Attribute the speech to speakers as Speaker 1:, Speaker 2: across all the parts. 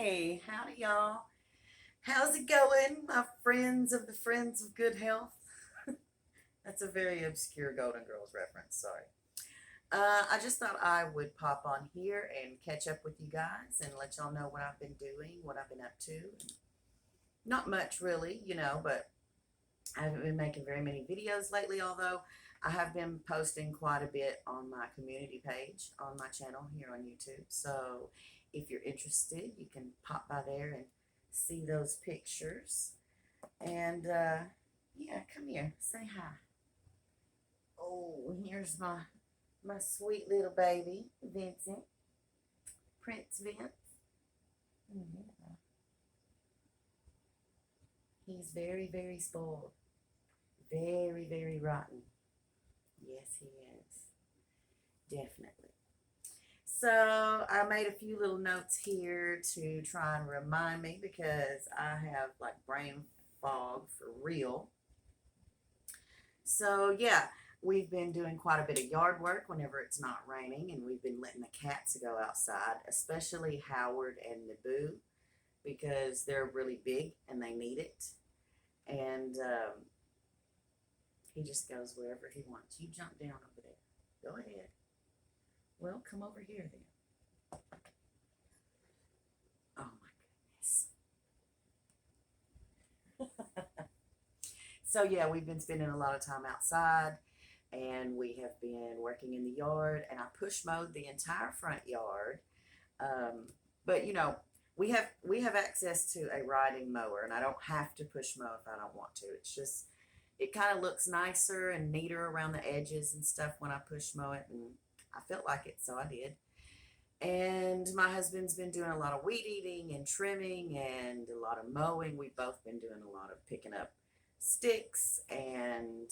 Speaker 1: Hey, howdy, y'all. How's it going, my friends of the Friends of Good Health? That's a very obscure Golden Girls reference, sorry. I just thought I would pop on here and catch up with you guys and let y'all know what I've been doing, what I've been up to. Not much, really, but I haven't been making very many videos lately, although I have been posting quite a bit on my community page on my channel here on YouTube. So if you're interested, you can pop by there and see those pictures. And yeah, come here, say hi. Oh, here's my sweet little baby, Vincent, Prince Vince. Yeah. He's very, very spoiled. Very, very rotten. Yes, he is. Definitely. So I made a few little notes here to try and remind me because I have like brain fog for real. So yeah, we've been doing quite a bit of yard work whenever it's not raining, and we've been letting the cats go outside, especially Howard and Naboo, because they're really big and they need it. And he just goes wherever he wants. You jump down over there. Go ahead. Well, come over here then. Oh my goodness. So yeah, we've been spending a lot of time outside and we have been working in the yard, and I push mowed the entire front yard. Um, but we have access to a riding mower, and I don't have to push mow if I don't want to. It's just it kind of looks nicer and neater around the edges and stuff when I push mow it, and I felt like it, so I did. And my husband's been doing a lot of weed eating and trimming and a lot of mowing. We've both been doing a lot of picking up sticks and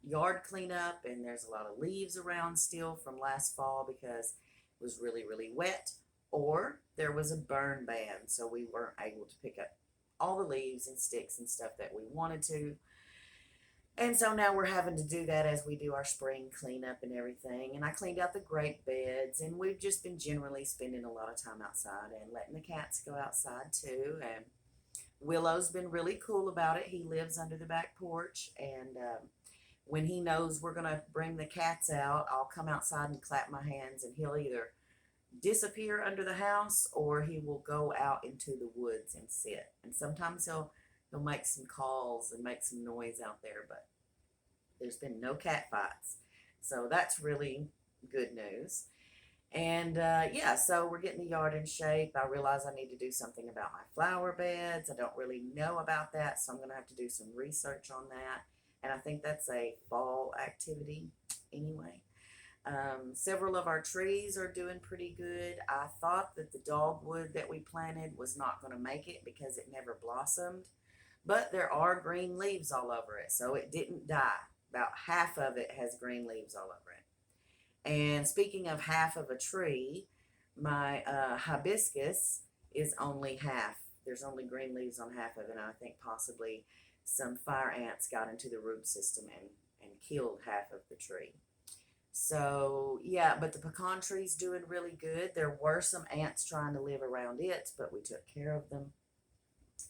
Speaker 1: yard cleanup. And there's a lot of leaves around still from last fall because it was really, really wet. Or there was a burn ban, so we weren't able to pick up all the leaves and sticks and stuff that we wanted to. And so now we're having to do that as we do our spring cleanup and everything. And I cleaned out the grape beds, and we've just been generally spending a lot of time outside and letting the cats go outside too. And Willow's been really cool about it. He lives under the back porch, and when he knows we're going to bring the cats out, I'll come outside and clap my hands, and he'll either disappear under the house or he will go out into the woods and sit. And sometimes he'll make some calls and make some noise out there, but there's been no cat fights. So that's really good news. And yeah, so we're getting the yard in shape. I realize I need to do something about my flower beds. I don't really know about that, so I'm going to have to do some research on that. And I think that's a fall activity anyway. Several of our trees are doing pretty good. I thought that the dogwood that we planted was not going to make it because it never blossomed, but there are green leaves all over it, so it didn't die. About half of it has green leaves all over it. And speaking of half of a tree, my hibiscus is only half. There's only green leaves on half of it, and I think possibly some fire ants got into the root system and killed half of the tree. So yeah, but the pecan tree's doing really good. There were some ants trying to live around it, but we took care of them.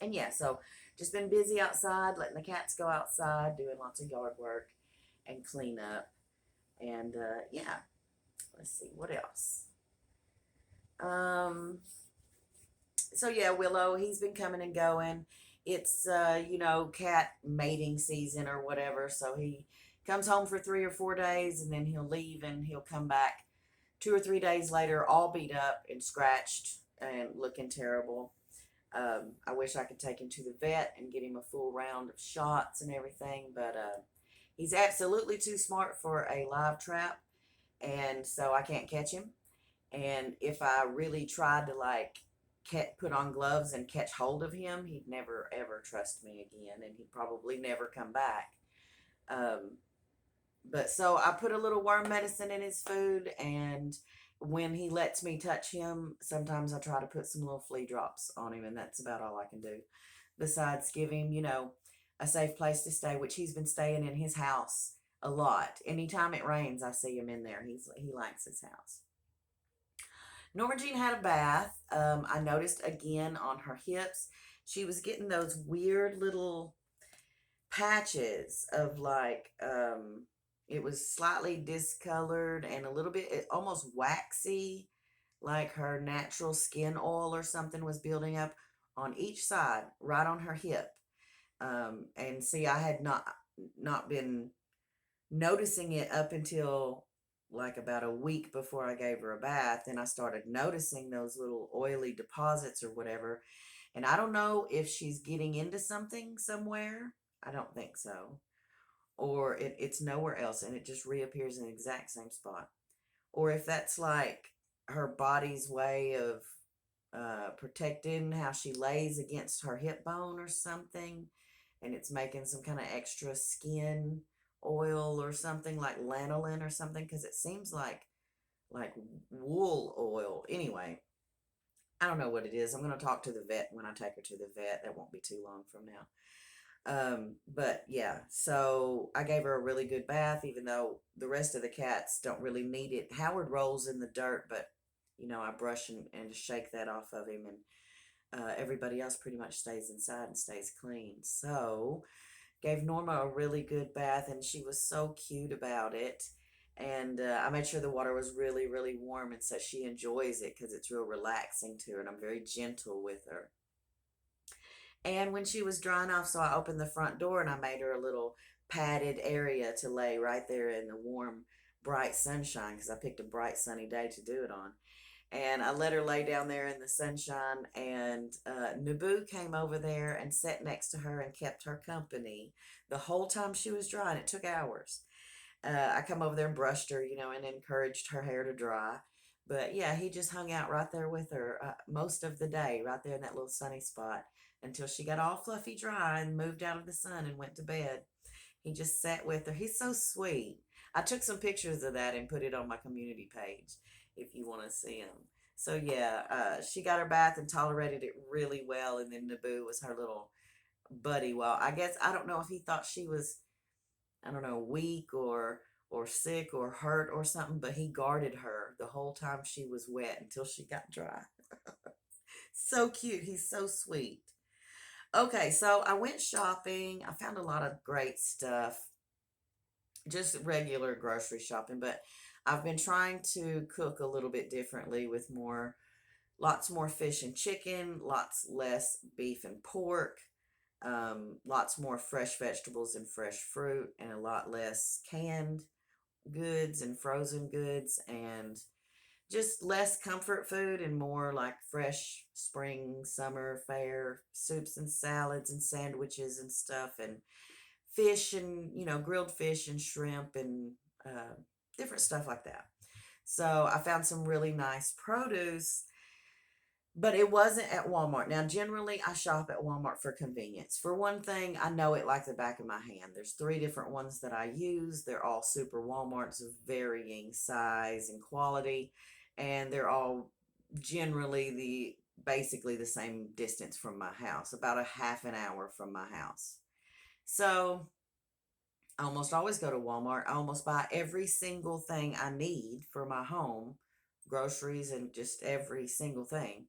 Speaker 1: And yeah, so just been busy outside, letting the cats go outside, doing lots of yard work and clean up. And yeah, let's see what else. Um, so yeah, Willow, he's been coming and going. It's cat mating season or whatever, so he comes home for 3 or 4 days and then he'll leave and he'll come back 2 or 3 days later, all beat up and scratched and looking terrible. I wish I could take him to the vet and get him a full round of shots and everything, but he's absolutely too smart for a live trap, and so I can't catch him. And if I really tried to put on gloves and catch hold of him, he'd never ever trust me again, and he'd probably never come back. Um, but so I put a little worm medicine in his food, and when he lets me touch him, sometimes I try to put some little flea drops on him, and that's about all I can do. Besides give him, a safe place to stay, which he's been staying in his house a lot. Anytime it rains, I see him in there. He likes his house. Norma Jean had a bath. I noticed again on her hips, she was getting those weird little patches of like, it was slightly discolored and a little bit almost waxy, like her natural skin oil or something was building up on each side, right on her hip. And see, I had not been noticing it up until like about a week before I gave her a bath. And I started noticing those little oily deposits or whatever. And I don't know if she's getting into something somewhere. I don't think so. Or it's nowhere else and it just reappears in the exact same spot. Or if that's like her body's way of protecting how she lays against her hip bone or something, and it's making some kind of extra skin oil or something like lanolin or something, because it seems like wool oil. Anyway, I don't know what it is. I'm going to talk to the vet when I take her to the vet. That won't be too long from now. But yeah, so I gave her a really good bath, even though the rest of the cats don't really need it. Howard rolls in the dirt, but I brush and shake that off of him, and everybody else pretty much stays inside and stays clean. So gave Norma a really good bath, and she was so cute about it. And I made sure the water was really, really warm, and so she enjoys it because it's real relaxing to her, and I'm very gentle with her. And when she was drying off, so I opened the front door and I made her a little padded area to lay right there in the warm, bright sunshine because I picked a bright, sunny day to do it on. And I let her lay down there in the sunshine. And Naboo came over there and sat next to her and kept her company the whole time she was drying. It took hours. I come over there and brushed her, and encouraged her hair to dry. But yeah, he just hung out right there with her most of the day, right there in that little sunny spot until she got all fluffy dry and moved out of the sun and went to bed. He just sat with her. He's so sweet. I took some pictures of that and put it on my community page if you want to see them. So yeah, she got her bath and tolerated it really well. And then Naboo was her little buddy. Well, I guess I don't know if he thought she was, I don't know, weak or sick or hurt or something, but he guarded her the whole time she was wet until she got dry. So cute. He's so sweet. Okay, so I went shopping. I found a lot of great stuff, just regular grocery shopping, but I've been trying to cook a little bit differently with lots more fish and chicken, lots less beef and pork, lots more fresh vegetables and fresh fruit, and a lot less canned goods and frozen goods, and just less comfort food and more like fresh spring, summer fare soups and salads and sandwiches and stuff, and fish and, grilled fish and shrimp and uh, different stuff like that. So I found some really nice produce, but it wasn't at Walmart. Now, generally, I shop at Walmart for convenience. For one thing, I know it like the back of my hand. There's three different ones that I use. They're all super Walmarts of varying size and quality, and they're all generally basically the same distance from my house, about a half an hour from my house. So I almost always go to Walmart. I almost buy every single thing I need for my home, groceries and just every single thing.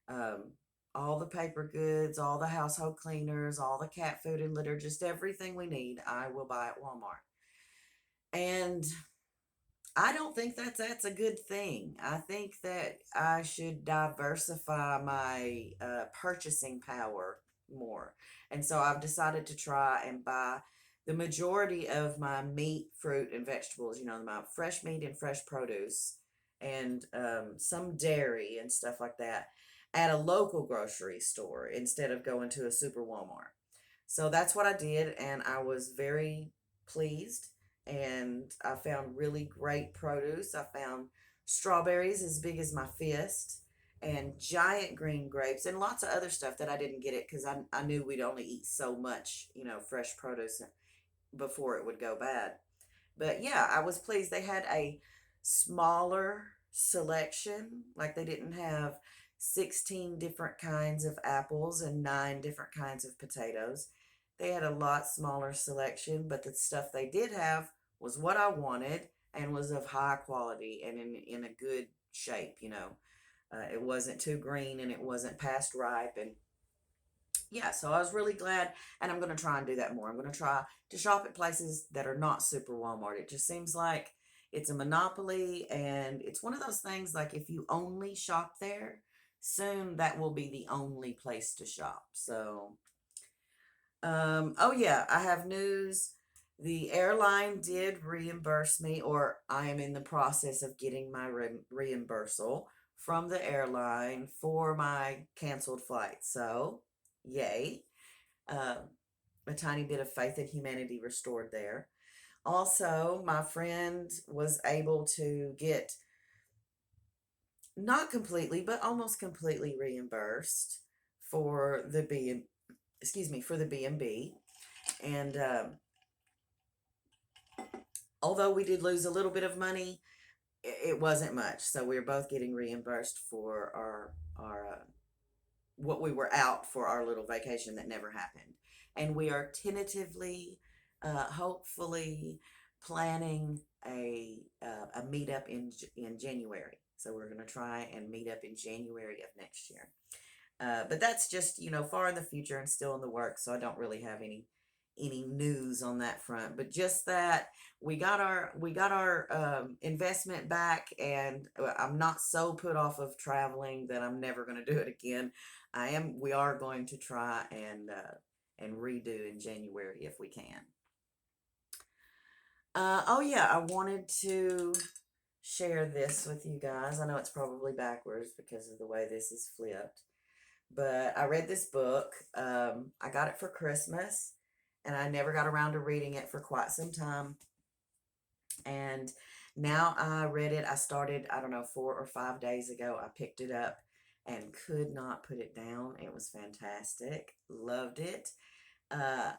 Speaker 1: Um, all the paper goods, all the household cleaners, all the cat food and litter, just everything we need, I will buy at Walmart. And I don't think that's a good thing. I think that I should diversify my purchasing power more. And so I've decided to try and buy the majority of my meat, fruit, and vegetables, my fresh meat and fresh produce, and some dairy and stuff like that at a local grocery store instead of going to a super Walmart. So that's what I did, and I was very pleased. And I found really great produce. I found strawberries as big as my fist, and giant green grapes, and lots of other stuff that I didn't get it because I knew we'd only eat so much, fresh produce before it would go bad. But yeah, I was pleased. They had a smaller selection, like they didn't have 16 different kinds of apples and 9 different kinds of potatoes. They had a lot smaller selection, but the stuff they did have was what I wanted and was of high quality and in a good shape, it wasn't too green and it wasn't past ripe. And yeah, so I was really glad, and I'm going to try and do that more. I'm going to try to shop at places that are not super Walmart. It just seems like it's a monopoly, and it's one of those things like if you only shop there, soon that will be the only place to shop. So, oh yeah, I have news. The airline did reimburse me, or I am in the process of getting my reimbursal from the airline for my canceled flight. So, yay. Uh, a tiny bit of faith and humanity restored there. Also, my friend was able to get not completely, but almost completely reimbursed for the for the B&B. And although we did lose a little bit of money, it wasn't much. So we were both getting reimbursed for our what we were out for our little vacation that never happened. And we are tentatively, hopefully, planning a meetup in January. So we're going to try and meet up in January of next year. But that's just far in the future and still in the works. So I don't really have any news on that front. But just that we got our investment back, and I'm not so put off of traveling that I'm never going to do it again. We are going to try and redo in January if we can. Oh yeah, I wanted to share this with you guys. I know it's probably backwards because of the way this is flipped, but I read this book. I got it for Christmas, and I never got around to reading it for quite some time. And now I read it. I started, I don't know, 4 or 5 days ago. I picked it up and could not put it down. It was fantastic. Loved it. Uh,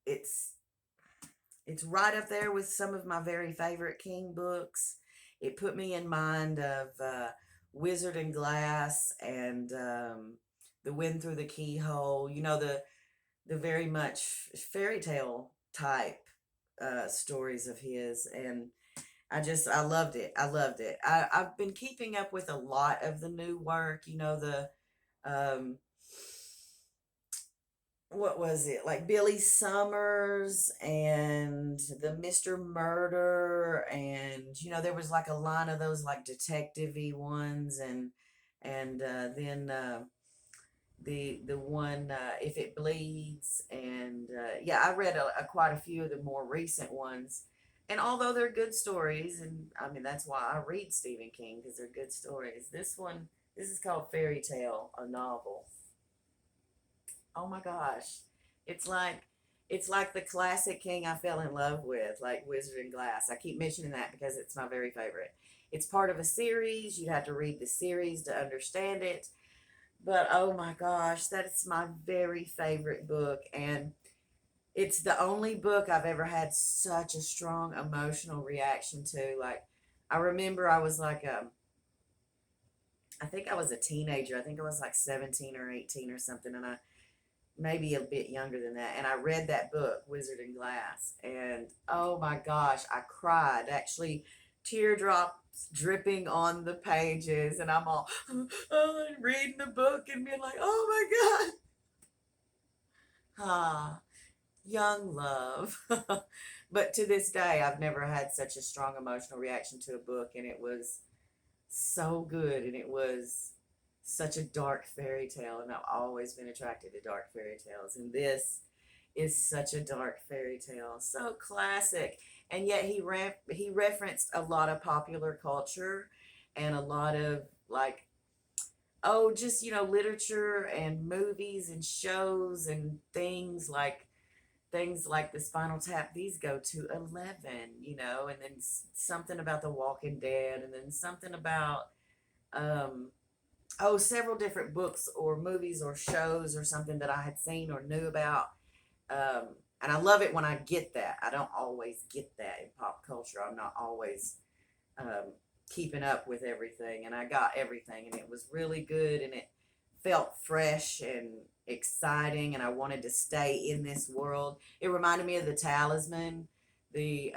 Speaker 1: it's it's right up there with some of my very favorite King books. It put me in mind of Wizard and Glass and The Wind Through the Keyhole. The very much fairy tale type stories of his, and I loved it. I loved it. I've been keeping up with a lot of the new work. The um, what was it, like Billy Summers and the Mr. Murder, and there was like a line of those like detective-y ones, and then the one If It Bleeds, and yeah, I read quite a few of the more recent ones, and although they're good stories, and I mean that's why I read Stephen King, because they're good stories. This is called Fairy Tale, a novel. Oh my gosh. It's like it's like the classic King I fell in love with, like Wizard and Glass. I keep mentioning that because it's my very favorite. It's part of a series. You have to read the series to understand it. But oh my gosh, that is my very favorite book, and it's the only book I've ever had such a strong emotional reaction to. Like I remember I was like I think I was a teenager. I think I was like 17 or 18 or something, and I maybe a bit younger than that. And I read that book, Wizard and Glass, and oh my gosh, I cried. Actually, teardrops dripping on the pages, and I'm all reading the book and being like, oh my God, young love. But to this day, I've never had such a strong emotional reaction to a book, and it was so good, and it was such a dark fairy tale, and I've always been attracted to dark fairy tales, and this is such a dark fairy tale, so classic. And yet he referenced a lot of popular culture and a lot of like, oh, just literature and movies and shows and things like the Spinal Tap. These go to 11, and then something about The Walking Dead, and then something about um several different books or movies or shows or something that I had seen or knew about. And I love it when I get that. I don't always get that in pop culture. I'm not always um, keeping up with everything, and I got everything, and it was really good, and it felt fresh and exciting, and I wanted to stay in this world. It reminded me of The Talisman, the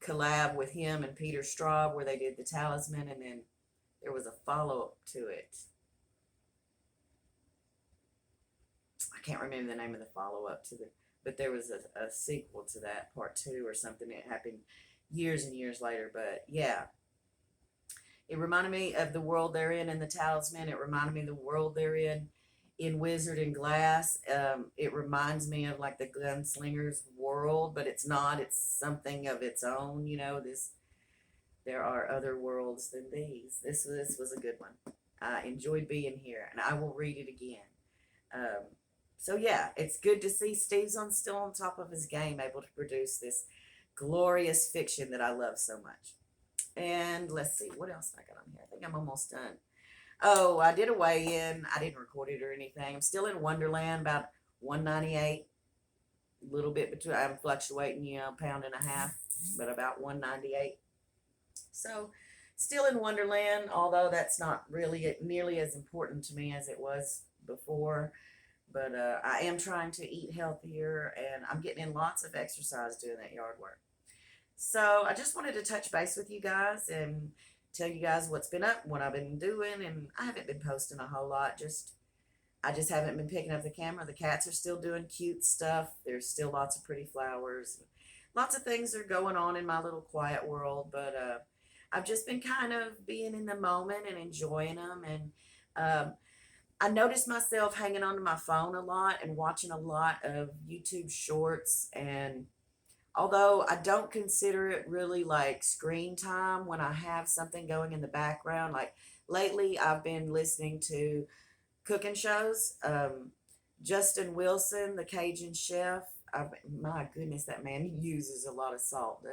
Speaker 1: collab with him and Peter Straub where they did the Talisman, and then there was a follow up to it. I can't remember the name of the follow up to the, but there was a sequel to that, part two or something. It happened years and years later, but yeah, it reminded me of the world they're in the Talisman. It reminded me of the world they're in Wizard and Glass. It reminds me of like the Gunslinger's world, but it's not. It's something of its own. You know, this there are other worlds than these. This was a good one. I enjoyed being here, and I will read it again. Um, so yeah, it's good to see Steve's still on top of his game, able to produce this glorious fiction that I love so much. And let's see, what else I got on here? I think I'm almost done. Oh, I did a weigh in. I didn't record it or anything. I'm still in Wonderland, about 198. A little bit between, I'm fluctuating, pound and a half, but about 198. So, still in Wonderland, although that's not really nearly as important to me as it was before. But I am trying to eat healthier, and I'm getting in lots of exercise doing that yard work. So I just wanted to touch base with you guys and tell you guys what's been up, what I've been doing, and I haven't been posting a whole lot. I just haven't been picking up the camera. The cats are still doing cute stuff. There's still lots of pretty flowers. Lots of things are going on in my little quiet world, but I've just been kind of being in the moment and enjoying them. And I noticed myself hanging onto my phone a lot and watching a lot of YouTube shorts. And although I don't consider it really like screen time when I have something going in the background, like lately I've been listening to cooking shows. Justin Wilson, the Cajun chef. My goodness, that man uses a lot of salt.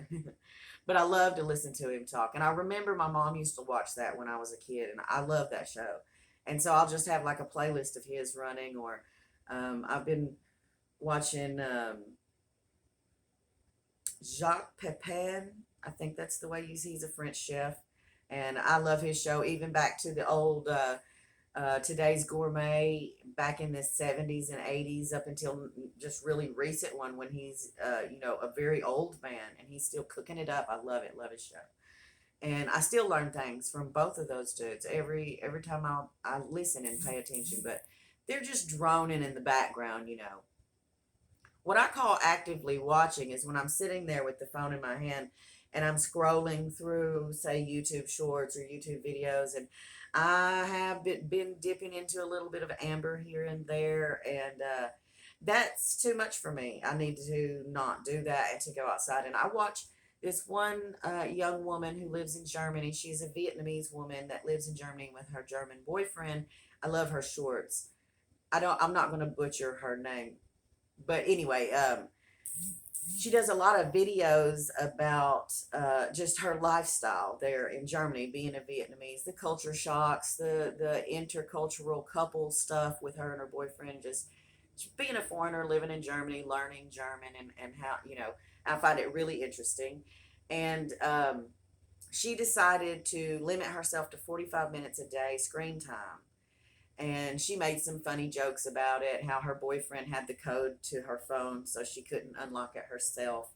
Speaker 1: But I love to listen to him talk. And I remember my mom used to watch that when I was a kid, and I love that show. And so I'll just have like a playlist of his running, or I've been watching Jacques Pepin. I think that's the way he's a French chef. And I love his show, even back to the old Today's Gourmet back in the 70s and 80s up until just really recent one when he's, a very old man and he's still cooking it up. I love it. Love his show. And I still learn things from both of those dudes every time I listen and pay attention. But they're just droning in the background. What I call actively watching is when I'm sitting there with the phone in my hand and I'm scrolling through, say, YouTube shorts or YouTube videos, and I have been dipping into a little bit of Amber here and there, and that's too much for me. I need to not do that and to go outside. And I watch this one young woman who lives in Germany. She's a Vietnamese woman that lives in Germany with her German boyfriend. I love her shorts. I'm not going to butcher her name, but anyway, she does a lot of videos about just her lifestyle there in Germany, being a Vietnamese, the culture shocks, the intercultural couple stuff with her and her boyfriend, just being a foreigner living in Germany, learning German, and how, I find it really interesting. And she decided to limit herself to 45 minutes a day screen time, and she made some funny jokes about it, how her boyfriend had the code to her phone so she couldn't unlock it herself.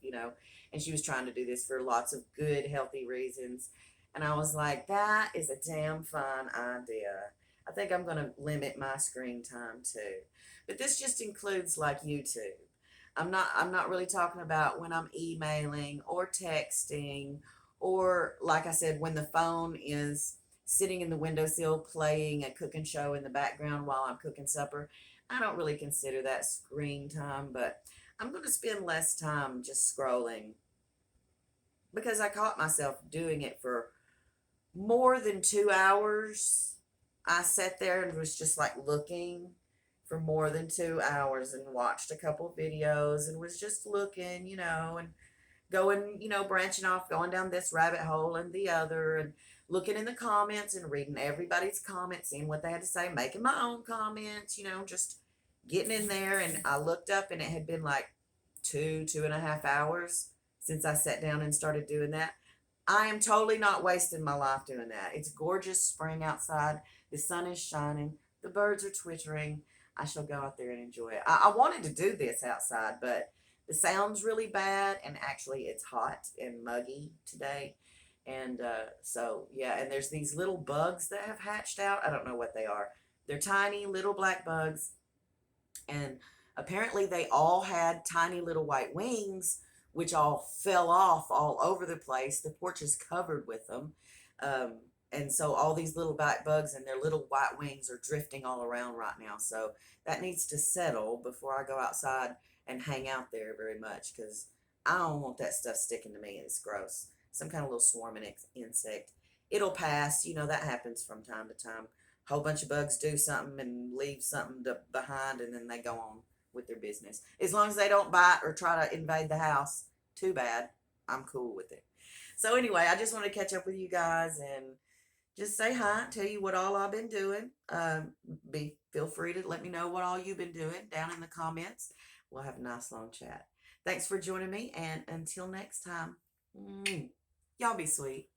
Speaker 1: And she was trying to do this for lots of good healthy reasons. And I was like, that is a damn fun idea. I think I'm going to limit my screen time too. But this just includes like YouTube. I'm not really talking about when I'm emailing or texting, or like I said, when the phone is sitting in the windowsill playing a cooking show in the background while I'm cooking supper. I don't really consider that screen time, but I'm going to spend less time just scrolling because I caught myself doing it for more than 2 hours. I sat there and was just like looking for more than 2 hours and watched a couple videos and was just looking, and going, branching off, going down this rabbit hole and the other, and looking in the comments and reading everybody's comments, seeing what they had to say, making my own comments, just getting in there. And I looked up and it had been like 2.5 hours since I sat down and started doing that. I am totally not wasting my life doing that. It's gorgeous spring outside. The sun is shining. The birds are twittering. I shall go out there and enjoy it. I wanted to do this outside, but the sound's really bad, and actually it's hot and muggy today. And so, yeah, and there's these little bugs that have hatched out. I don't know what they are. They're tiny little black bugs, and apparently they all had tiny little white wings, which all fell off all over the place. The porch is covered with them. Um, and so all these little black bugs and their little white wings are drifting all around right now. So that needs to settle before I go outside and hang out there very much, because I don't want that stuff sticking to me. It's gross. Some kind of little swarming insect. It'll pass. You know, that happens from time to time. Whole bunch of bugs do something and leave something behind, and then they go on with their business. As long as they don't bite or try to invade the house, too bad. I'm cool with it. So anyway, I just want to catch up with you guys and just say hi, tell you what all I've been doing. Feel free to let me know what all you've been doing down in the comments. We'll have a nice long chat. Thanks for joining me, and until next time, y'all be sweet.